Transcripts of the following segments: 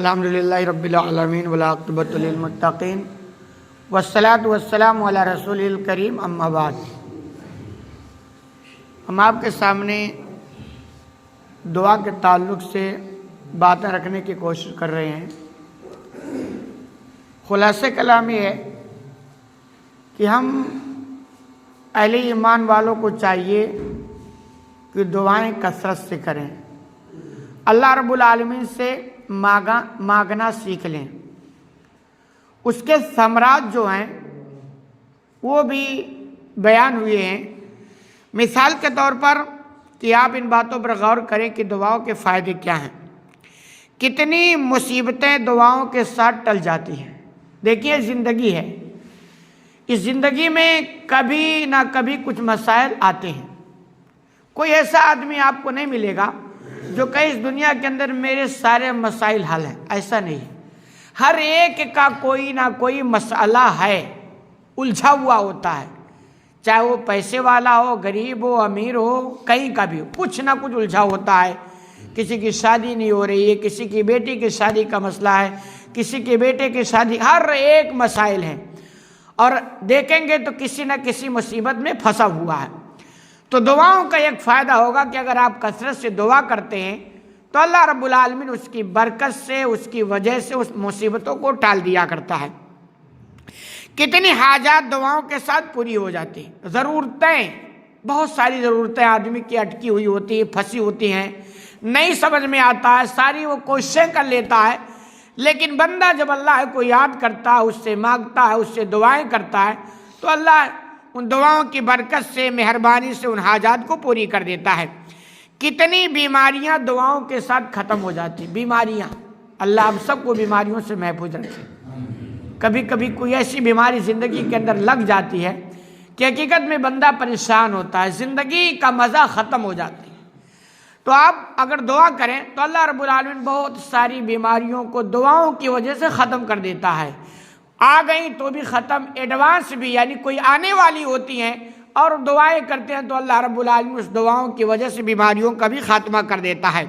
الحمدللہ رب العالمین والعاقبۃ للمتقین والصلاۃ والسلام علی رسول الکریم اما بعد۔ ہم آپ کے سامنے دعا کے تعلق سے باتیں رکھنے کی کوشش کر رہے ہیں۔ خلاصہ کلام یہ ہے کہ ہم اہل ایمان والوں کو چاہیے کہ دعائیں کثرت سے کریں، اللہ رب العالمین سے مانگنا سیکھ لیں۔ اس کے ثمرات جو ہیں وہ بھی بیان ہوئے ہیں۔ مثال کے طور پر کہ آپ ان باتوں پر غور کریں کہ دعاؤں کے فائدے کیا ہیں۔ کتنی مصیبتیں دعاؤں کے ساتھ ٹل جاتی ہیں۔ دیکھیے زندگی ہے، اس زندگی میں کبھی نہ کبھی کچھ مسائل آتے ہیں۔ کوئی ایسا آدمی آپ کو نہیں ملے گا جو کہ اس دنیا کے اندر میرے سارے مسائل حل ہیں، ایسا نہیں ہے۔ ہر ایک کا کوئی نہ کوئی مسئلہ ہے، الجھا ہوا ہوتا ہے، چاہے وہ پیسے والا ہو، غریب ہو، امیر ہو، کہیں کا بھی ہو، کچھ نہ کچھ الجھا ہوتا ہے۔ کسی کی شادی نہیں ہو رہی ہے، کسی کی بیٹی کی شادی کا مسئلہ ہے، کسی کے بیٹے کی شادی، ہر ایک مسائل ہیں، اور دیکھیں گے تو کسی نہ کسی مصیبت میں پھنسا ہوا ہے۔ تو دعاؤں کا ایک فائدہ ہوگا کہ اگر آپ کثرت سے دعا کرتے ہیں تو اللہ رب العالمین اس کی برکت سے، اس کی وجہ سے اس مصیبتوں کو ٹال دیا کرتا ہے۔ کتنی حاجات دعاؤں کے ساتھ پوری ہو جاتی ہیں۔ ضرورتیں، بہت ساری ضرورتیں آدمی کی اٹکی ہوئی ہوتی ہیں، پھنسی ہوتی ہیں، نہیں سمجھ میں آتا ہے، ساری وہ کوششیں کر لیتا ہے، لیکن بندہ جب اللہ کو یاد کرتا ہے، اس سے مانگتا ہے، اس سے دعائیں کرتا ہے، تو اللہ ان دعاؤں کی برکت سے، مہربانی سے ان حاجات کو پوری کر دیتا ہے۔ کتنی بیماریاں دعاؤں کے ساتھ ختم ہو جاتی، بیماریاں، اللہ ہم سب کو بیماریوں سے محفوظ رکھے۔ کبھی کبھی کوئی ایسی بیماری زندگی کے اندر لگ جاتی ہے کہ حقیقت میں بندہ پریشان ہوتا ہے، زندگی کا مزہ ختم ہو جاتی ہے۔ تو آپ اگر دعا کریں تو اللہ رب العالمین بہت ساری بیماریوں کو دعاؤں کی وجہ سے ختم کر دیتا ہے۔ آ گئیں تو بھی ختم، ایڈوانس بھی، یعنی کوئی آنے والی ہوتی ہیں اور دعائیں کرتے ہیں تو اللہ رب العالمین اس دعاؤں کی وجہ سے بیماریوں کا بھی خاتمہ کر دیتا ہے۔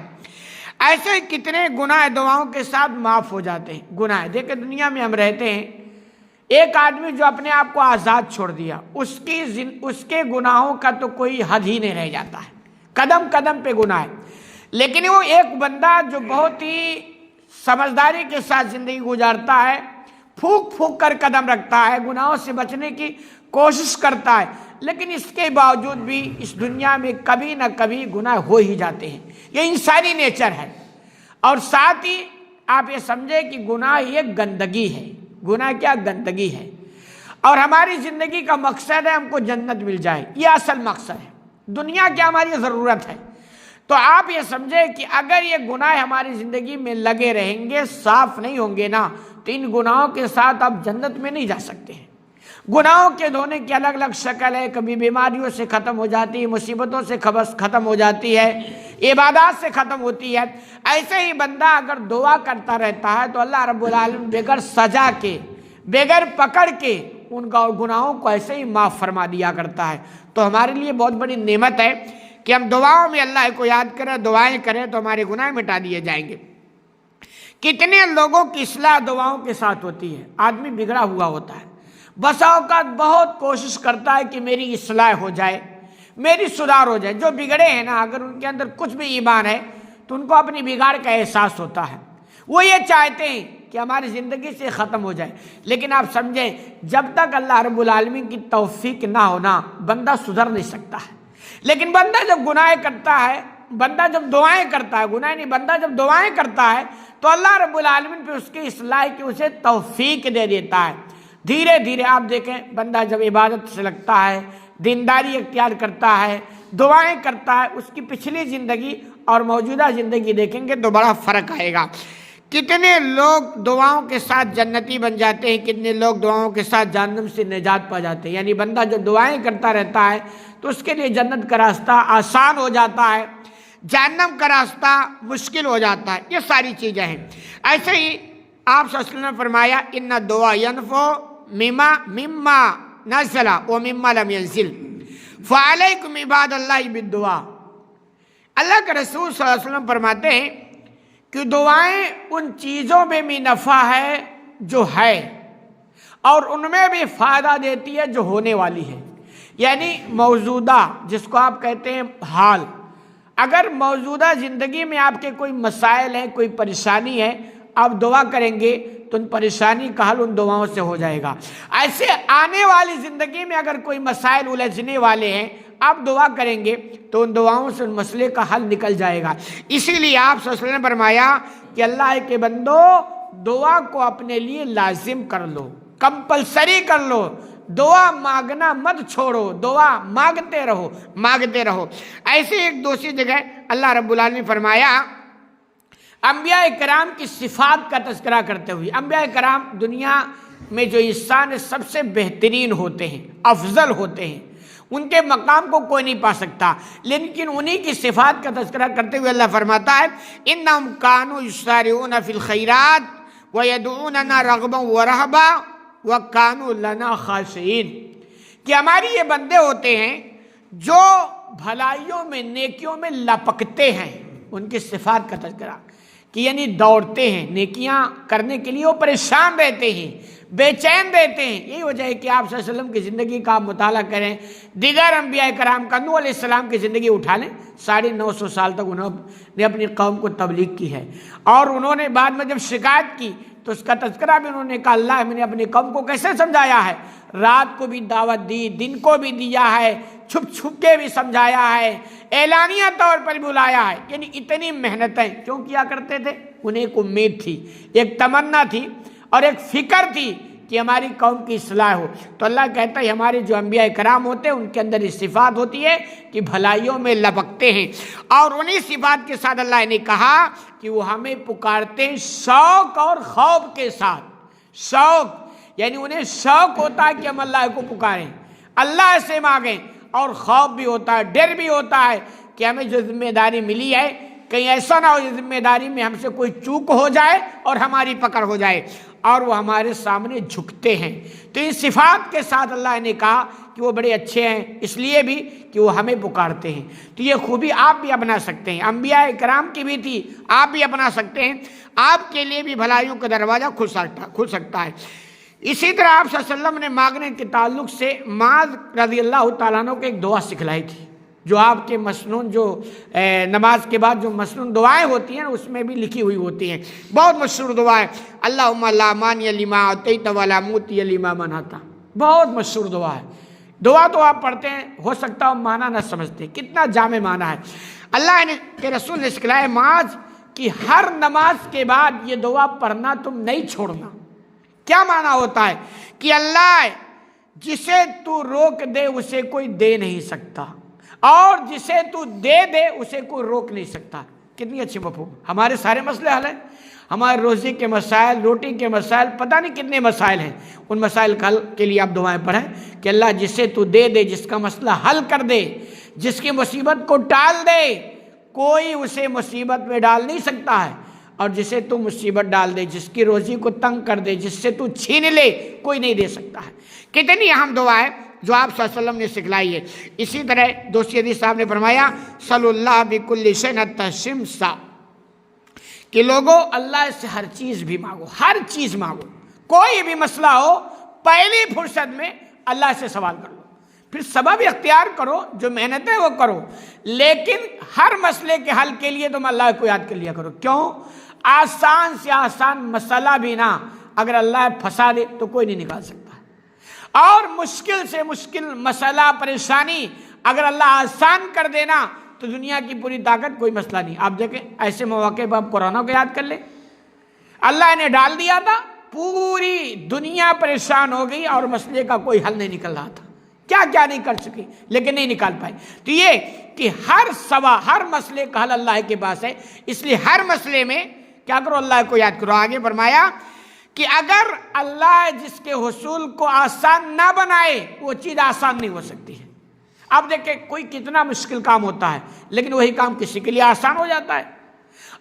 ایسے کتنے گناہ دعاؤں کے ساتھ معاف ہو جاتے ہیں۔ گناہ دیکھیں، دنیا میں ہم رہتے ہیں، ایک آدمی جو اپنے آپ کو آزاد چھوڑ دیا، اس کے گناہوں کا تو کوئی حد ہی نہیں رہ جاتا ہے، قدم قدم پہ گناہ ہے۔ لیکن وہ ایک بندہ جو بہت ہی سمجھداری کے ساتھ زندگی گزارتا ہے، پھونک پھونک کر قدم رکھتا ہے، گناہوں سے بچنے کی کوشش کرتا ہے، لیکن اس کے باوجود بھی اس دنیا میں کبھی نہ کبھی گناہ ہو ہی جاتے ہیں۔ یہ انسانی نیچر ہے۔ اور ساتھ ہی آپ یہ سمجھیں کہ گناہ یہ گندگی ہے۔ گناہ کیا؟ گندگی ہے۔ اور ہماری زندگی کا مقصد ہے ہم کو جنت مل جائے، یہ اصل مقصد ہے۔ دنیا کی ہماری ضرورت ہے۔ تو آپ یہ سمجھیں کہ اگر یہ گناہ ہماری زندگی میں لگے رہیں گے، صاف نہیں ہوں گے نا، تو ان گناہوں کے ساتھ آپ جنت میں نہیں جا سکتے ہیں۔ گناہوں کے دھونے کی الگ الگ شکل ہے، کبھی بیماریوں سے ختم ہو جاتی ہے، مصیبتوں سے ختم ہو جاتی ہے، عبادات سے ختم ہوتی ہے۔ ایسے ہی بندہ اگر دعا کرتا رہتا ہے تو اللہ رب العالمین بغیر سزا کے، بغیر پکڑ کے ان کا گناہوں کو ایسے ہی معاف فرما دیا کرتا ہے۔ تو ہمارے لیے بہت بڑی نعمت ہے کہ ہم دعاؤں میں اللہ کو یاد کریں، دعائیں کریں تو ہمارے گناہ مٹا دیے جائیں گے۔ کتنے لوگوں کی اصلاح دعاؤں کے ساتھ ہوتی ہے۔ آدمی بگڑا ہوا ہوتا ہے، بسا اوقات بہت کوشش کرتا ہے کہ میری اصلاح ہو جائے، میری سدھار ہو جائے۔ جو بگڑے ہیں نا، اگر ان کے اندر کچھ بھی ایمان ہے تو ان کو اپنی بگاڑ کا احساس ہوتا ہے، وہ یہ چاہتے ہیں کہ ہماری زندگی سے ختم ہو جائے۔ لیکن آپ سمجھیں، جب تک اللہ رب العالمین کی توفیق نہ ہونا بندہ سدھر نہیں سکتا ہے۔ لیکن بندہ جب گناہ کرتا ہے، بندہ جب دعائیں کرتا ہے، گناہ نہیں، بندہ جب دعائیں کرتا ہے تو اللہ رب العالمین پہ اس کی اصلاح کی اسے توفیق دے دیتا ہے۔ دھیرے دھیرے آپ دیکھیں، بندہ جب عبادت سے لگتا ہے، دینداری اختیار کرتا ہے، دعائیں کرتا ہے، اس کی پچھلی زندگی اور موجودہ زندگی دیکھیں گے تو بڑا فرق آئے گا۔ کتنے لوگ دعاؤں کے ساتھ جنتی بن جاتے ہیں، کتنے لوگ دعاؤں کے ساتھ جہنم سے نجات پا جاتے ہیں۔ یعنی بندہ جو دعائیں کرتا رہتا ہے تو اس کے لیے جنت کا راستہ آسان ہو جاتا ہے، جہنم کا راستہ مشکل ہو جاتا ہے۔ یہ ساری چیزیں ہیں۔ ایسے ہی آپ صلی اللہ علیہ وسلم نے فرمایا، ان الدعاء ينفع مما نزل ومما لم ينزل فعلیکم عباد اللہ بالدعاء۔ اللہ کے رسول صلی اللہ علیہ وسلم فرماتے ہیں کہ دعائیں ان چیزوں میں بھی نفع ہے جو ہے، اور ان میں بھی فائدہ دیتی ہے جو ہونے والی ہے۔ یعنی موجودہ، جس کو آپ کہتے ہیں حال، اگر موجودہ زندگی میں آپ کے کوئی مسائل ہیں، کوئی پریشانی ہے، آپ دعا کریں گے تو ان پریشانی کا حل ان دعاؤں سے ہو جائے گا۔ ایسے آنے والی زندگی میں اگر کوئی مسائل الجھنے والے ہیں، آپ دعا کریں گے تو ان دعاؤں سے ان مسئلے کا حل نکل جائے گا۔ اسی لیے آپ صلی اللہ علیہ وسلم نے فرمایا کہ اللہ کے بندو، دعا کو اپنے لیے لازم کر لو، کمپلسری کر لو، دعا مانگنا مت چھوڑو، دعا مانگتے رہو، مانگتے رہو۔ ایسے ایک دوسری جگہ اللہ رب العالمین نے فرمایا، انبیاء کرام کی صفات کا تذکرہ کرتے ہوئے، انبیاء کرام دنیا میں جو انسان سب سے بہترین ہوتے ہیں، افضل ہوتے ہیں، ان کے مقام کو کوئی نہیں پا سکتا، لیکن انہی کی صفات کا تذکرہ کرتے ہوئے اللہ فرماتا ہے انہم کانوا یسارعون فی الخیرات ویدعوننا رغبا ورہبا وکانوا لنا خاشعین، کہ ہماری یہ بندے ہوتے ہیں جو بھلائیوں میں، نیکیوں میں لپکتے ہیں۔ ان کی صفات کا تذکرہ کہ یعنی دوڑتے ہیں، نیکیاں کرنے کے لیے وہ پریشان رہتے ہیں، بے چین رہتے ہیں۔ یہی وجہ ہے کہ آپ صلی اللہ علیہ وسلم کی زندگی کا آپ مطالعہ کریں، دیگر انبیاء کرام کا، نوح علیہ السلام کی زندگی اٹھا لیں، 950 سال تک انہوں نے اپنی قوم کو تبلیغ کی ہے، اور انہوں نے بعد میں جب شکایت کی تو اس کا تذکرہ بھی انہوں نے کہا اللہ میں نے اپنی قوم کو کیسے سمجھایا ہے، رات کو بھی دعوت دی، دن کو بھی دیا ہے، چھپ چھپ کے بھی سمجھایا ہے، اعلانیہ طور پر بلایا ہے۔ یعنی اتنی محنتیں کیوں کیا کرتے تھے؟ انہیں ایک امید تھی، ایک تمنا تھی، اور ایک فکر تھی کہ ہماری قوم کی اصلاح ہو۔ تو اللہ کہتا ہے ہمارے جو انبیاء کرام ہوتے ہیں ان کے اندر اس صفات ہوتی ہے کہ بھلائیوں میں لپکتے ہیں، اور انہی صفات کے ساتھ اللہ نے کہا کہ وہ ہمیں پکارتے ہیں شوق اور خوف کے ساتھ۔ شوق یعنی انہیں شوق ہوتا ہے کہ ہم اللہ کو پکاریں، اللہ سے مانگیں، اور خوف بھی ہوتا ہے، ڈر بھی ہوتا ہے کہ ہمیں جو ذمہ داری ملی ہے کہیں ایسا نہ ہو یہ ذمہ داری میں ہم سے کوئی چوک ہو جائے اور ہماری پکڑ ہو جائے، اور وہ ہمارے سامنے جھکتے ہیں۔ تو ان صفات کے ساتھ اللہ نے کہا کہ وہ بڑے اچھے ہیں، اس لیے بھی کہ وہ ہمیں پکارتے ہیں۔ تو یہ خوبی آپ بھی اپنا سکتے ہیں، انبیاء کرام کی بھی تھی، آپ بھی اپنا سکتے ہیں، آپ کے لیے بھی بھلائیوں کا دروازہ کھل سکتا ہے۔ اسی طرح آپ صلی اللہ علیہ وسلم نے مانگنے کے تعلق سے معاذ رضی اللہ تعالیٰ عنہ کو ایک دعا سکھلائی تھی، جو آپ کے مسنون، جو نماز کے بعد جو مسنون دعائیں ہوتی ہیں اس میں بھی لکھی ہوئی ہوتی ہیں، بہت مشہور دعا ہے، اللہم لا مانع لما اعطیت ولا معطی لما منعت، بہت مشہور دعا ہے۔ دعا تو آپ پڑھتے ہیں، ہو سکتا ہے معنی نہ سمجھتے، کتنا جامع معنی ہے۔ اللہ نے کے رسول نے سکھلایا معاذ کہ ہر نماز کے بعد یہ دعا پڑھنا تم نہیں چھوڑنا۔ کیا معنی ہوتا ہے کہ اللہ جسے تو روک دے اسے کوئی دے نہیں سکتا، اور جسے تو دے دے اسے کوئی روک نہیں سکتا۔ کتنی اچھی مفہوم۔ ہمارے سارے مسئلے حل ہیں، ہمارے روزی کے مسائل، روٹی کے مسائل، پتہ نہیں کتنے مسائل ہیں، ان مسائل کے حل کے لیے آپ دعائیں پڑھیں کہ اللہ جسے تو دے دے، جس کا مسئلہ حل کر دے، جس کی مصیبت کو ٹال دے، کوئی اسے مصیبت میں ڈال نہیں سکتا ہے، اور جسے تو مصیبت ڈال دے، جس کی روزی کو تنگ کر دے، جس سے تو چھین لے، کوئی نہیں دے سکتا ہے۔ کتنی اہم دعا ہے جو آپ صلی اللہ علیہ وسلم نے سکھلائی ہے۔ اسی طرح دوسری حدیث صاحب نے فرمایا صلی اللہ بکل شیء تشمسا، کہ لوگوں اللہ سے ہر چیز بھی مانگو، ہر چیز مانگو، کوئی بھی مسئلہ ہو پہلی فرصت میں اللہ سے سوال کر لو، پھر سبب اختیار کرو، جو محنت ہے وہ کرو، لیکن ہر مسئلے کے حل کے لیے تم اللہ کو یاد کر لیا کرو۔ کیوں؟ آسان سے آسان مسئلہ بھی نہ اگر اللہ پھنسا دے تو کوئی نہیں نکال سکتا، اور مشکل سے مشکل مسئلہ، پریشانی اگر اللہ آسان کر دینا تو دنیا کی پوری طاقت کوئی مسئلہ نہیں۔ آپ دیکھیں ایسے مواقع پر آپ کورونا کو یاد کر لیں، اللہ نے ڈال دیا تھا، پوری دنیا پریشان ہو گئی اور مسئلے کا کوئی حل نہیں نکل رہا تھا، کیا کیا نہیں کر سکی لیکن نہیں نکال پائے۔ تو یہ کہ ہر مسئلے کا حل اللہ کے پاس ہے، اس لیے ہر مسئلے میں کیا کرو؟ اللہ کو یاد کرو۔ آگے فرمایا کہ اگر اللہ جس کے حصول کو آسان نہ بنائے وہ چیز آسان نہیں ہو سکتی ہے۔ اب دیکھیں کوئی کتنا مشکل کام ہوتا ہے لیکن وہی کام کسی کے لیے آسان ہو جاتا ہے،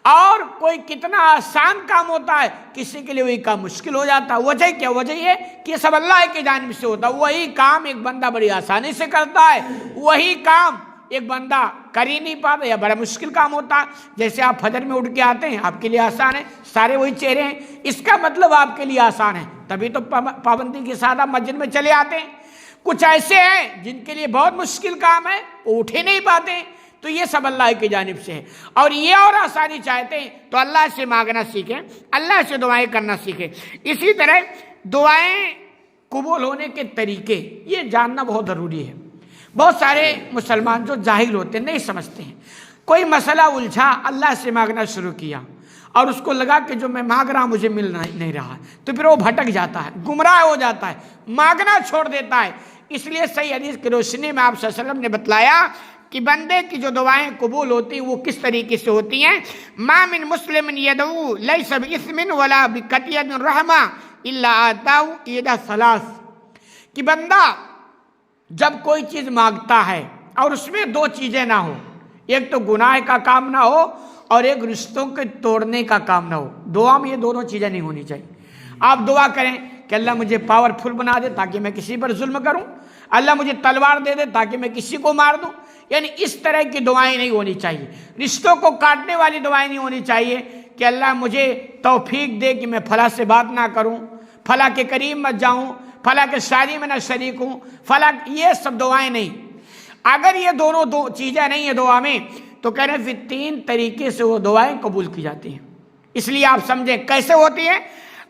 اور کوئی کتنا آسان کام ہوتا ہے کسی کے لیے وہی کام مشکل ہو جاتا ہے۔ وجہ کیا؟ وجہ یہ کہ یہ سب اللہ کی جانب سے ہوتا ہے، وہی کام ایک بندہ بڑی آسانی سے کرتا ہے، وہی کام ایک بندہ کر ہی نہیں پاتا یا بڑا مشکل کام ہوتا ہے. جیسے آپ فجر میں اٹھ کے آتے ہیں، آپ کے لیے آسان ہے، سارے وہی چہرے ہیں، اس کا مطلب آپ کے لیے آسان ہے، تبھی تو پابندی کے ساتھ آپ مسجد میں چلے آتے ہیں. کچھ ایسے ہیں جن کے لیے بہت مشکل کام ہے، وہ اٹھ ہی نہیں پاتے، تو یہ سب اللہ کی جانب سے ہے. اور یہ اور آسانی چاہتے ہیں تو اللہ سے مانگنا سیکھیں، اللہ سے دعائیں کرنا سیکھیں. اسی طرح دعائیں قبول ہونے کے طریقے یہ جاننا بہت ضروری ہے. بہت سارے مسلمان جو جاہل ہوتے ہیں، نہیں سمجھتے ہیں. کوئی مسئلہ الجھا، اللہ سے مانگنا شروع کیا اور اس کو لگا کہ جو میں مانگ رہا ہوں مجھے مل نہیں رہا، تو پھر وہ بھٹک جاتا ہے، گمراہ ہو جاتا ہے، مانگنا چھوڑ دیتا ہے. اس لیے صحیح حدیث کی روشنی میں آپ صلی اللہ علیہ وسلم نے بتلایا کہ بندے کی جو دعائیں قبول ہوتی ہیں وہ کس طریقے سے ہوتی ہیں. ما من مسلم یدعو لیس باسم ولا بقطیۃ الرحمہ الا آتاہ احدی ثلاث، کہ بندہ جب کوئی چیز مانگتا ہے اور اس میں دو چیزیں نہ ہو، ایک تو گناہ کا کام نہ ہو اور ایک رشتوں کے توڑنے کا کام نہ ہو. دعا میں یہ دونوں چیزیں نہیں ہونی چاہیے. آپ دعا کریں کہ اللہ مجھے پاورفل بنا دے تاکہ میں کسی پر ظلم کروں، اللہ مجھے تلوار دے دے تاکہ میں کسی کو مار دوں، یعنی اس طرح کی دعائیں نہیں ہونی چاہیے. رشتوں کو کاٹنے والی دعائیں نہیں ہونی چاہیے کہ اللہ مجھے توفیق دے کہ میں فلاں سے بات نہ کروں، فلاں کے قریب مت جاؤں، فلاں کے شادی میں نہ شریک ہوں، فلاں، یہ سب دعائیں نہیں. اگر یہ دونوں دو چیزیں نہیں ہیں دعا میں تو کہہ رہے ہیں پھر تین طریقے سے وہ دعائیں قبول کی جاتی ہیں. اس لیے آپ سمجھیں کیسے ہوتی ہیں.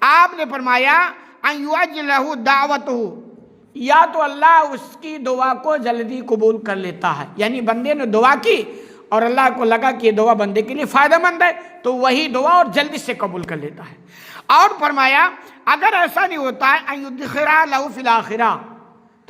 آپ نے فرمایا ان یعجل لہ دعوتہ، یا تو اللہ اس کی دعا کو جلدی قبول کر لیتا ہے، یعنی بندے نے دعا کی اور اللہ کو لگا کہ یہ دعا بندے کے لیے فائدہ مند ہے تو وہی دعا اور جلدی سے قبول کر لیتا ہے. اور فرمایا اگر ایسا نہیں ہوتا ہے ان یدخرہ لہ فی الآخرہ،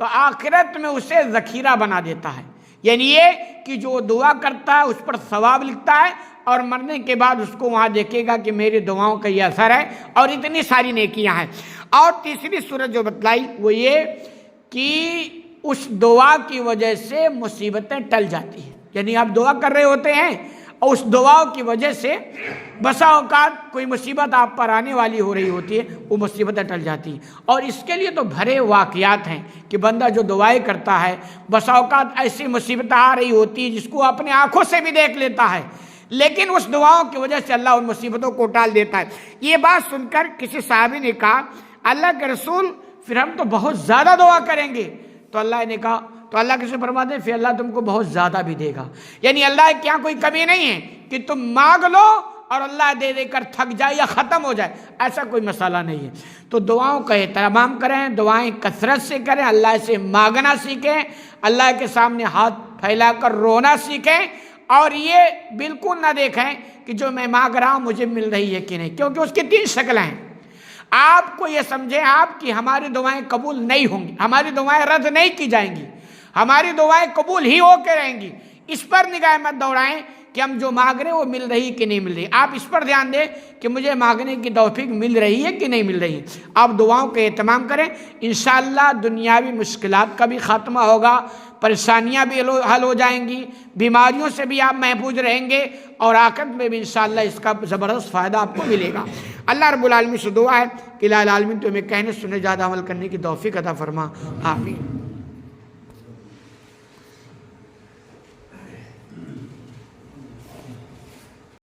تو آخرت میں اسے ذخیرہ بنا دیتا ہے، یعنی یہ کہ جو دعا کرتا ہے اس پر ثواب لکھتا ہے اور مرنے کے بعد اس کو وہاں دیکھے گا کہ میری دعاؤں کا یہ اثر ہے اور اتنی ساری نیکیاں ہیں. اور تیسری صورت جو بتلائی وہ یہ کہ اس دعا کی وجہ سے مصیبتیں ٹل جاتی ہیں. یعنی آپ دعا کر رہے ہوتے ہیں اور اس دعا کی وجہ سے بسا اوقات کوئی مصیبت آپ پر آنے والی ہو رہی ہوتی ہے، وہ مصیبتیں ٹل جاتی ہیں. اور اس کے لیے تو بھرے واقعات ہیں کہ بندہ جو دعائیں کرتا ہے بسا اوقات ایسی مصیبتیں آ رہی ہوتی ہیں جس کو اپنے آنکھوں سے بھی دیکھ لیتا ہے، لیکن اس دعاؤں کی وجہ سے اللہ ان مصیبتوں کو ٹال دیتا ہے. یہ بات سن کر کسی صحابی نے کہا اللہ کے رسول پھر ہم تو بہت زیادہ دعا کریں گے. تو اللہ نے کہا، تو اللہ کسی فرما دے پھر اللہ تم کو بہت زیادہ بھی دے گا. یعنی اللہ کے یہاں کوئی کمی نہیں ہے کہ تم مانگ لو اور اللہ دے دے کر تھک جائے یا ختم ہو جائے، ایسا کوئی مسئلہ نہیں ہے. تو دعاؤں کا اہتمام کریں، دعائیں کثرت سے کریں، اللہ سے مانگنا سیکھیں، اللہ کے سامنے ہاتھ پھیلا کر رونا سیکھیں. اور یہ بالکل نہ دیکھیں کہ جو میں مانگ رہا ہوں مجھے مل رہی ہے کہ نہیں، کیونکہ اس کی تین شکلیں ہیں. آپ کو یہ سمجھیں آپ کی ہماری دعائیں قبول نہیں ہوں گی، ہماری دعائیں رد نہیں کی جائیں گی، ہماری دعائیں قبول ہی ہو کے رہیں گی. اس پر نگاہ مت دوڑائیں کہ ہم جو مانگ رہے ہیں وہ مل رہی کہ نہیں مل رہی. آپ اس پر دھیان دیں کہ مجھے مانگنے کی توفیق مل رہی ہے کہ نہیں مل رہی. آپ دعاؤں کا اہتمام کریں، انشاءاللہ دنیاوی مشکلات کا بھی خاتمہ ہوگا، پریشانیاں بھی حل ہو جائیں گی، بیماریوں سے بھی آپ محفوظ رہیں گے اور آخرت میں بھی انشاءاللہ اس کا زبردست فائدہ آپ کو ملے گا. اللہ رب العالمین سے دعا ہے کہ الہ العالمین تمہیں کہنے سننے زیادہ عمل کرنے کی توفیق عطا فرما. آمین.